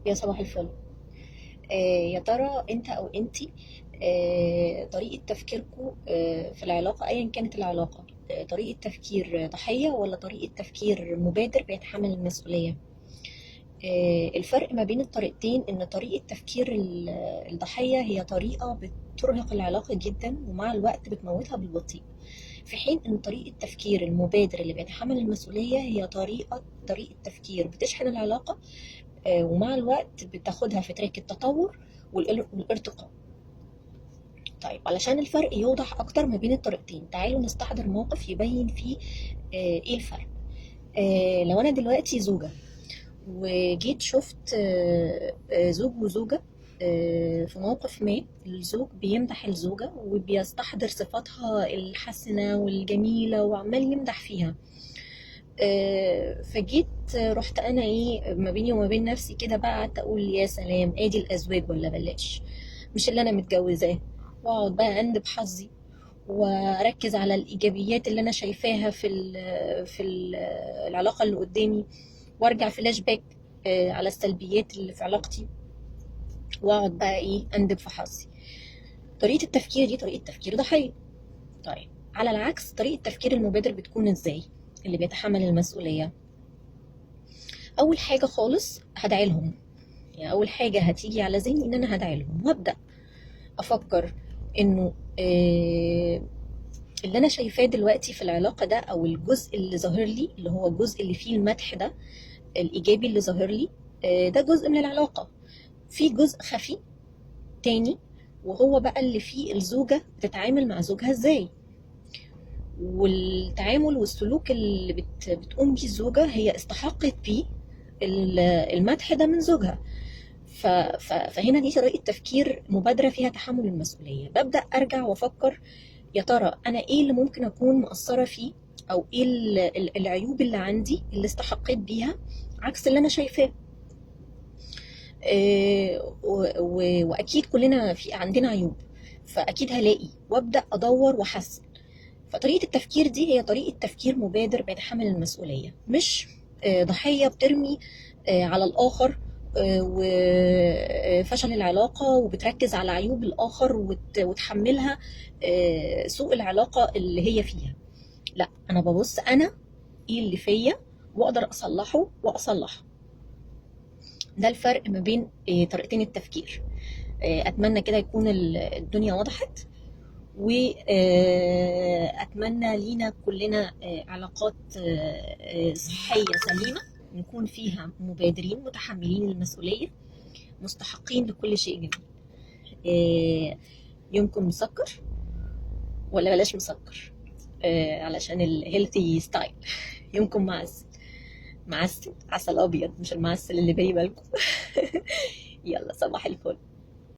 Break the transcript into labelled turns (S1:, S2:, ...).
S1: يا صباح الفل. يا ترى انت او انتي، طريقة تفكيركم في العلاقة ايا كانت العلاقة، طريقة تفكير ضحية ولا طريقة تفكير مبادر بيتحمل المسؤولية؟ الفرق ما بين الطريقتين ان طريقة تفكير الضحية هي طريقة بترهق العلاقة جدا ومع الوقت بتموتها بالبطيء، في حين ان طريقة تفكير المبادر اللي بيتحمل المسؤولية هي طريقة تفكير بتشحن العلاقة، ومع الوقت بتاخدها في تراك التطور والارتقاء. طيب علشان الفرق يوضح اكتر ما بين الطريقتين تعالوا نستحضر موقف يبين فيه ايه الفرق. لو انا دلوقتي زوجة وجيت شفت زوج وزوجة، في موقف ما الزوج بيمدح الزوجة وبيستحضر صفاتها الحسنة والجميلة وعمال يمدح فيها. فجيت رحت انا ايه ما بيني وما بين نفسي كده بقى، قعدت اقول يا سلام ادي الازواج ولا بلاش، مش اللي انا متجوزاه، واقعد بقى اندب حظي واركز على الايجابيات اللي انا شايفاها في العلاقه اللي قدامي، وارجع فلاش باك على السلبيات اللي في علاقتي، واقعد بقى ايه اندب في حظي. طريقه التفكير دي طريقه تفكير ضحيه. طيب على العكس طريقه تفكير المبادر بتكون ازاي؟ اللي بيتحمل المسؤوليه اول حاجه خالص هدعي لهم، يعني اول حاجه هتيجي على ذهني ان انا هدعي لهم وابدا افكر انه اللي انا شايفاه دلوقتي في العلاقه ده او الجزء اللي ظاهر لي اللي هو الجزء اللي فيه المدح ده الايجابي اللي ظاهر لي، ده جزء من العلاقه. في جزء خفي تاني وهو بقى اللي فيه الزوجه بتتعامل مع زوجها ازاي، والتعامل والسلوك اللي بتقوم بيه الزوجه هي استحقت بيه المدح ده من زوجها. فهنا دي طريقه تفكير مبادره فيها تحمل المسؤوليه. ببدا ارجع وافكر يا ترى انا ايه اللي ممكن اكون مقصره فيه، او ايه العيوب اللي عندي اللي استحقيت بيها عكس اللي انا شايفاه. واكيد كلنا في عندنا عيوب، فاكيد هلاقي وابدا ادور واحسن. فطريقه التفكير دي هي طريقه تفكير مبادر بيتحمل المسؤوليه، مش ضحيه بترمي على الاخر وفشل العلاقة وبتركز على عيوب الآخر وتحملها سوء العلاقة اللي هي فيها. لا، أنا ببص أنا إيه اللي فيا وأقدر أصلحه وأصلحه. ده الفرق ما بين طريقتين التفكير. أتمنى كده يكون الدنيا وضحت، وأتمنى لينا كلنا علاقات صحية سليمة نكون فيها مبادرين متحملين المسؤولية مستحقين لكل شيء جميل. يومكم مسكر ولا بلاش مسكر علشان الهيلثي ستايل. يومكم معسل عسل ابيض، مش المعسل اللي باقي بالكم. يلا صباح الفل.